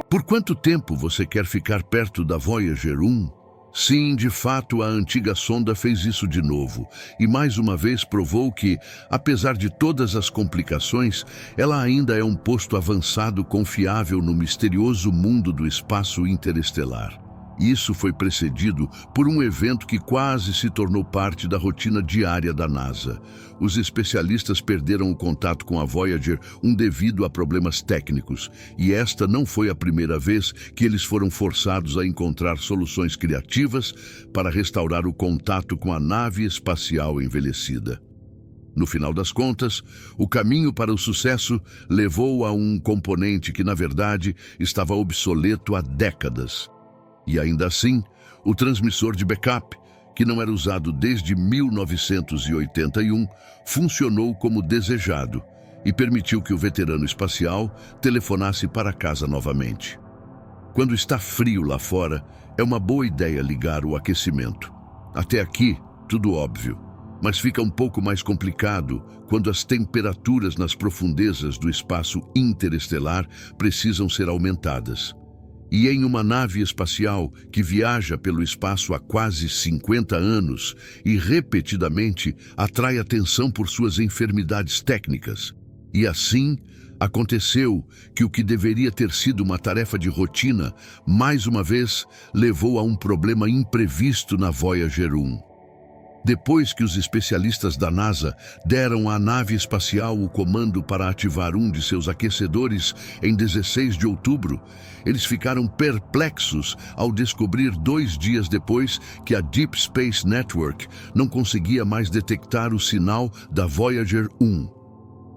Por quanto tempo você quer ficar perto da Voyager 1? Sim, de fato, a antiga sonda fez isso de novo, e mais uma vez provou que, apesar de todas as complicações, ela ainda é um posto avançado confiável no misterioso mundo do espaço interestelar. Isso foi precedido por um evento que quase se tornou parte da rotina diária da NASA. Os especialistas perderam o contato com a Voyager devido a problemas técnicos, e esta não foi a primeira vez que eles foram forçados a encontrar soluções criativas para restaurar o contato com a nave espacial envelhecida. No final das contas, o caminho para o sucesso levou a um componente que, na verdade, estava obsoleto há décadas. E ainda assim, o transmissor de backup, que não era usado desde 1981, funcionou como desejado e permitiu que o veterano espacial telefonasse para casa novamente. Quando está frio lá fora, é uma boa ideia ligar o aquecimento. Até aqui, tudo óbvio, mas fica um pouco mais complicado quando as temperaturas nas profundezas do espaço interestelar precisam ser aumentadas. E em uma nave espacial que viaja pelo espaço há quase 50 anos e repetidamente atrai atenção por suas enfermidades técnicas. E assim, aconteceu que o que deveria ter sido uma tarefa de rotina, mais uma vez, levou a um problema imprevisto na Voyager 1. Depois que os especialistas da NASA deram à nave espacial o comando para ativar um de seus aquecedores em 16 de outubro, eles ficaram perplexos ao descobrir 2 dias depois que a Deep Space Network não conseguia mais detectar o sinal da Voyager 1.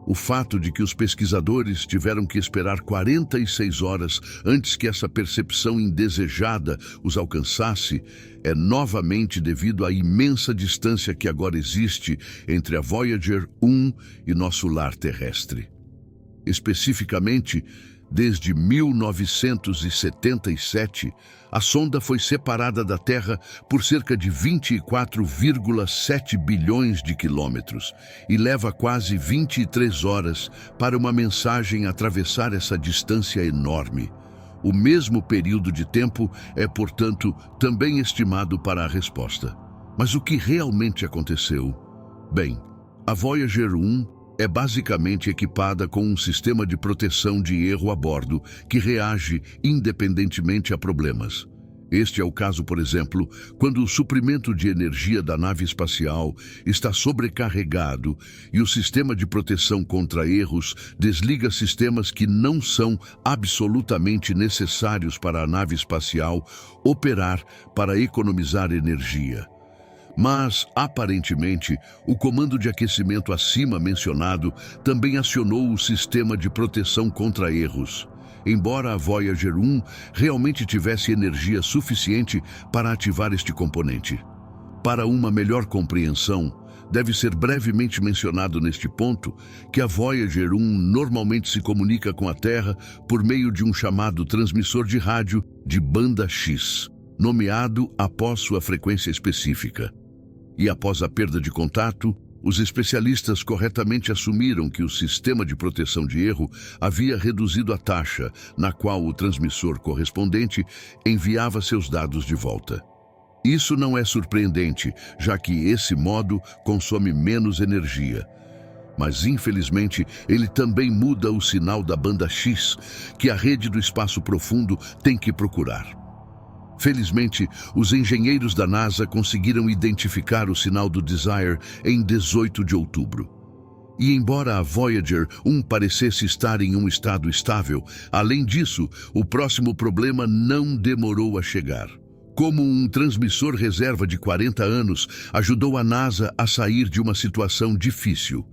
O fato de que os pesquisadores tiveram que esperar 46 horas antes que essa percepção indesejada os alcançasse é novamente devido à imensa distância que agora existe entre a Voyager 1 e nosso lar terrestre. Especificamente, desde 1977, a sonda foi separada da Terra por cerca de 24,7 bilhões de quilômetros e leva quase 23 horas para uma mensagem atravessar essa distância enorme. O mesmo período de tempo é, portanto, também estimado para a resposta. Mas o que realmente aconteceu? Bem, a Voyager 1 é basicamente equipada com um sistema de proteção de erro a bordo que reage independentemente a problemas. Este é o caso, por exemplo, quando o suprimento de energia da nave espacial está sobrecarregado e o sistema de proteção contra erros desliga sistemas que não são absolutamente necessários para a nave espacial operar para economizar energia. Mas, aparentemente, o comando de aquecimento acima mencionado também acionou o sistema de proteção contra erros, embora a Voyager 1 realmente tivesse energia suficiente para ativar este componente. Para uma melhor compreensão, deve ser brevemente mencionado neste ponto que a Voyager 1 normalmente se comunica com a Terra por meio de um chamado transmissor de rádio de banda X, nomeado após sua frequência específica. E após a perda de contato, os especialistas corretamente assumiram que o sistema de proteção de erro havia reduzido a taxa na qual o transmissor correspondente enviava seus dados de volta. Isso não é surpreendente, já que esse modo consome menos energia. Mas, infelizmente, ele também muda o sinal da banda X, que a rede do espaço profundo tem que procurar. Felizmente, os engenheiros da NASA conseguiram identificar o sinal do Desire em 18 de outubro. E embora a Voyager 1 parecesse estar em um estado estável, além disso, o próximo problema não demorou a chegar. Como um transmissor reserva de 40 anos ajudou a NASA a sair de uma situação difícil.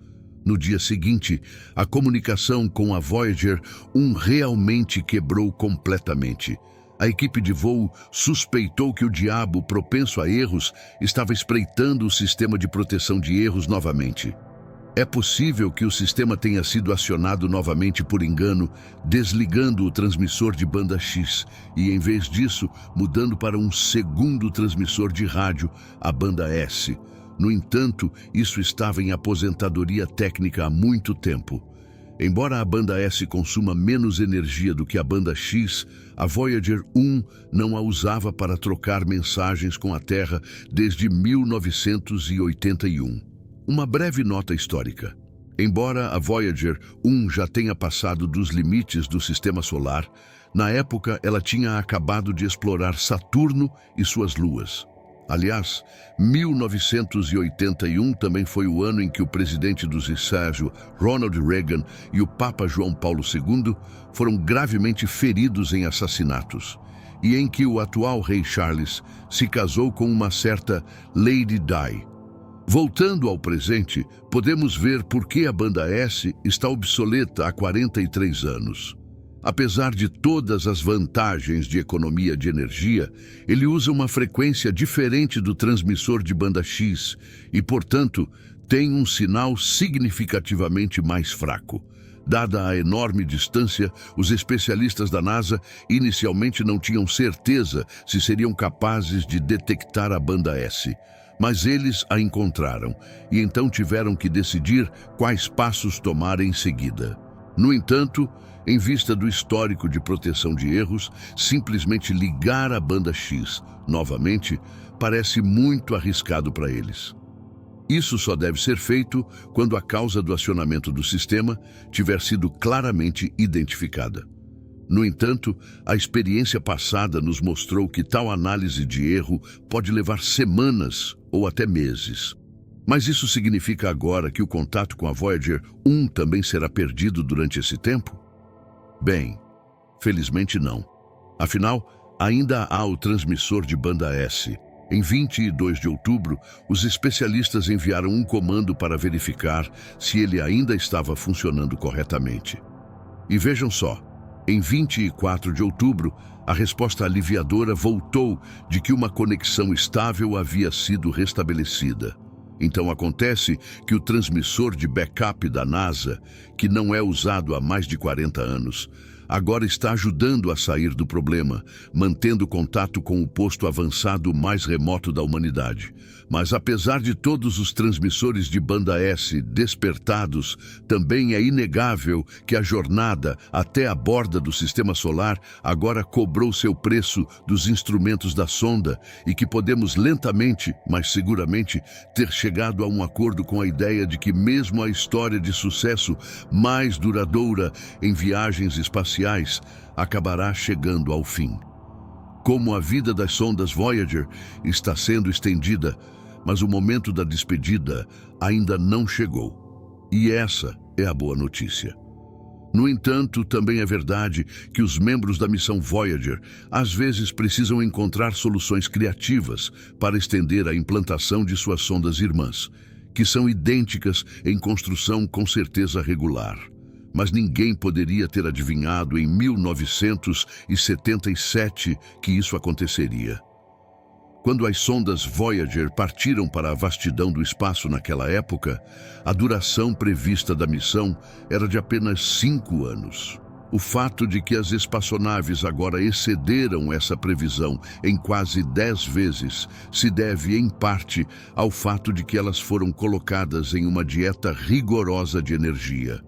No dia seguinte, a comunicação com a Voyager 1 realmente quebrou completamente. A equipe de voo suspeitou que o diabo, propenso a erros, estava espreitando o sistema de proteção de erros novamente. É possível que o sistema tenha sido acionado novamente por engano, desligando o transmissor de banda X e, em vez disso, mudando para um segundo transmissor de rádio, a banda S. No entanto, isso estava em aposentadoria técnica há muito tempo. Embora a banda S consuma menos energia do que a banda X, a Voyager 1 não a usava para trocar mensagens com a Terra desde 1981. Uma breve nota histórica. Embora a Voyager 1 já tenha passado dos limites do Sistema Solar, na época ela tinha acabado de explorar Saturno e suas luas. Aliás, 1981 também foi o ano em que o presidente dos Estados Unidos, Ronald Reagan, e o Papa João Paulo II foram gravemente feridos em assassinatos, e em que o atual rei Charles se casou com uma certa Lady Di. Voltando ao presente, podemos ver por que a banda S está obsoleta há 43 anos. Apesar de todas as vantagens de economia de energia, ele usa uma frequência diferente do transmissor de banda X e, portanto, tem um sinal significativamente mais fraco. Dada a enorme distância, os especialistas da NASA inicialmente não tinham certeza se seriam capazes de detectar a banda S. Mas eles a encontraram e então tiveram que decidir quais passos tomar em seguida. No entanto, em vista do histórico de proteção de erros, simplesmente ligar a banda X novamente parece muito arriscado para eles. Isso só deve ser feito quando a causa do acionamento do sistema tiver sido claramente identificada. No entanto, a experiência passada nos mostrou que tal análise de erro pode levar semanas ou até meses. Mas isso significa agora que o contato com a Voyager 1 também será perdido durante esse tempo? Bem, felizmente não. Afinal, ainda há o transmissor de banda S. Em 22 de outubro, os especialistas enviaram um comando para verificar se ele ainda estava funcionando corretamente. E vejam só, em 24 de outubro, a resposta aliviadora voltou de que uma conexão estável havia sido restabelecida. Então acontece que o transmissor de backup da NASA, que não é usado há mais de 40 anos, agora está ajudando a sair do problema, mantendo contato com o posto avançado mais remoto da humanidade. Mas apesar de todos os transmissores de banda S despertados, também é inegável que a jornada até a borda do Sistema Solar agora cobrou seu preço dos instrumentos da sonda e que podemos lentamente, mas seguramente, ter chegado a um acordo com a ideia de que mesmo a história de sucesso mais duradoura em viagens espaciais acabará chegando ao fim. Como a vida das sondas Voyager está sendo estendida, mas o momento da despedida ainda não chegou. E essa é a boa notícia. No entanto, também é verdade que os membros da missão Voyager às vezes precisam encontrar soluções criativas para estender a implantação de suas sondas irmãs, que são idênticas em construção com certeza regular. Mas ninguém poderia ter adivinhado em 1977 que isso aconteceria. Quando as sondas Voyager partiram para a vastidão do espaço naquela época, a duração prevista da missão era de apenas 5 anos. O fato de que as espaçonaves agora excederam essa previsão em quase 10 vezes se deve, em parte, ao fato de que elas foram colocadas em uma dieta rigorosa de energia.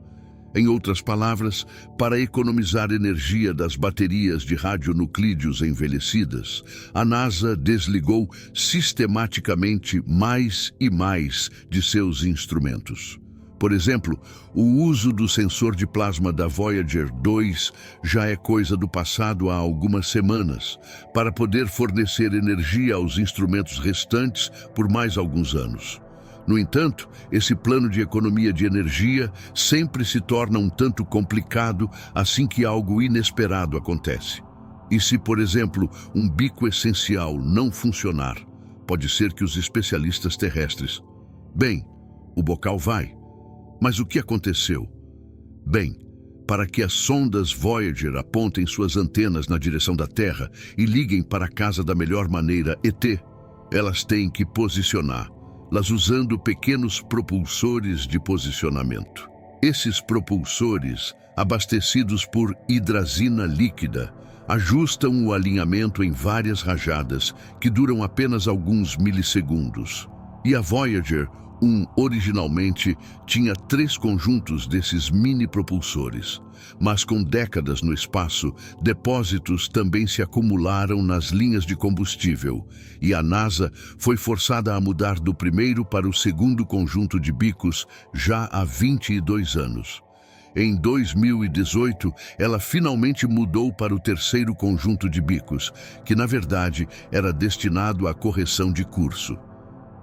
Em outras palavras, para economizar energia das baterias de radionuclídeos envelhecidas, a NASA desligou sistematicamente mais e mais de seus instrumentos. Por exemplo, o uso do sensor de plasma da Voyager 2 já é coisa do passado há algumas semanas, para poder fornecer energia aos instrumentos restantes por mais alguns anos. No entanto, esse plano de economia de energia sempre se torna um tanto complicado assim que algo inesperado acontece. E se, por exemplo, um bico essencial não funcionar, pode ser que os especialistas terrestres... Bem, o bocal vai. Mas o que aconteceu? Bem, para que as sondas Voyager apontem suas antenas na direção da Terra e liguem para a casa da melhor maneira, ET, elas têm que posicioná-las usando pequenos propulsores de posicionamento. Esses propulsores, abastecidos por hidrazina líquida, ajustam o alinhamento em várias rajadas que duram apenas alguns milissegundos. E a Voyager originalmente tinha 3 conjuntos desses mini-propulsores, mas com décadas no espaço, depósitos também se acumularam nas linhas de combustível, e a NASA foi forçada a mudar do primeiro para o segundo conjunto de bicos já há 22 anos. Em 2018, ela finalmente mudou para o terceiro conjunto de bicos, que na verdade era destinado à correção de curso.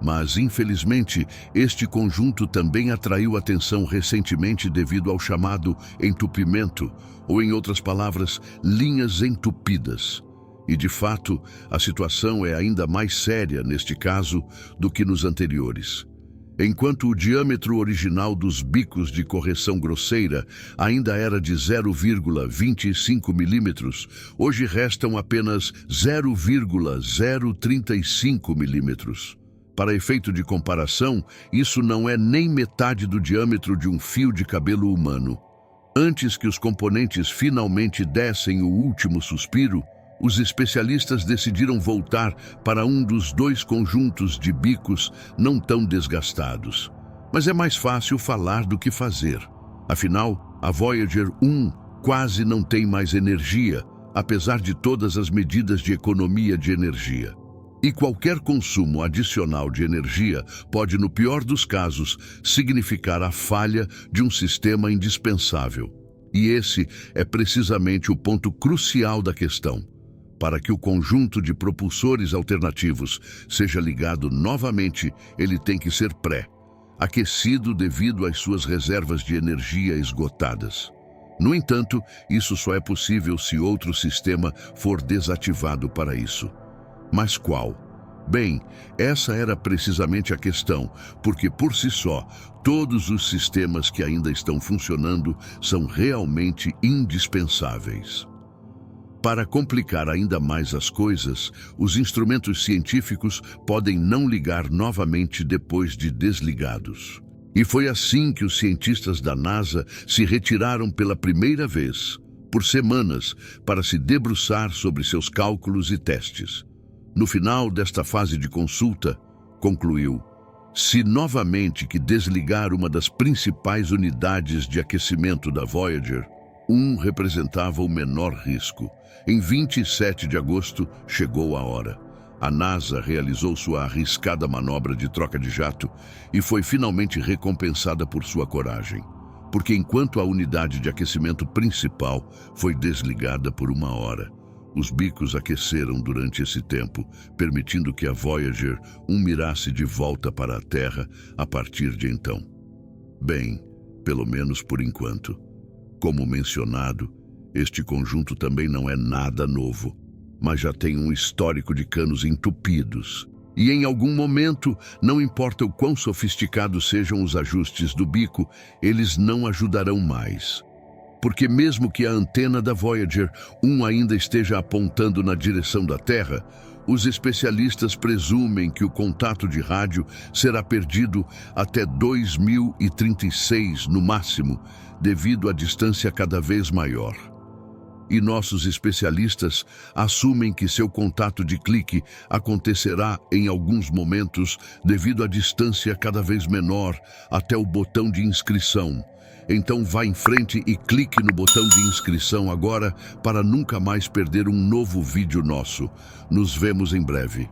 Mas, infelizmente, este conjunto também atraiu atenção recentemente devido ao chamado entupimento, ou em outras palavras, linhas entupidas. E, de fato, a situação é ainda mais séria neste caso do que nos anteriores. Enquanto o diâmetro original dos bicos de correção grosseira ainda era de 0,25 milímetros, hoje restam apenas 0,035 milímetros. Para efeito de comparação, isso não é nem metade do diâmetro de um fio de cabelo humano. Antes que os componentes finalmente dessem o último suspiro, os especialistas decidiram voltar para um dos 2 conjuntos de bicos não tão desgastados. Mas é mais fácil falar do que fazer. Afinal, a Voyager 1 quase não tem mais energia, apesar de todas as medidas de economia de energia. E qualquer consumo adicional de energia pode, no pior dos casos, significar a falha de um sistema indispensável. E esse é precisamente o ponto crucial da questão. Para que o conjunto de propulsores alternativos seja ligado novamente, ele tem que ser aquecido devido às suas reservas de energia esgotadas. No entanto, isso só é possível se outro sistema for desativado para isso. Mas qual? Bem, essa era precisamente a questão, porque por si só, todos os sistemas que ainda estão funcionando são realmente indispensáveis. Para complicar ainda mais as coisas, os instrumentos científicos podem não ligar novamente depois de desligados. E foi assim que os cientistas da NASA se retiraram pela primeira vez, por semanas, para se debruçar sobre seus cálculos e testes. No final desta fase de consulta, concluiu: se novamente que desligar uma das principais unidades de aquecimento da Voyager, 1 representava o menor risco. Em 27 de agosto, chegou a hora. A NASA realizou sua arriscada manobra de troca de jato e foi finalmente recompensada por sua coragem. Porque enquanto a unidade de aquecimento principal foi desligada por 1 hora, os bicos aqueceram durante esse tempo, permitindo que a Voyager 1 mirasse de volta para a Terra a partir de então. Bem, pelo menos por enquanto. Como mencionado, este conjunto também não é nada novo, mas já tem um histórico de canos entupidos. E em algum momento, não importa o quão sofisticados sejam os ajustes do bico, eles não ajudarão mais. Porque mesmo que a antena da Voyager 1 ainda esteja apontando na direção da Terra, os especialistas presumem que o contato de rádio será perdido até 2036 no máximo, devido à distância cada vez maior. E nossos especialistas assumem que seu contato de clique acontecerá em alguns momentos devido à distância cada vez menor até o botão de inscrição. Então vá em frente e clique no botão de inscrição agora para nunca mais perder um novo vídeo nosso. Nos vemos em breve.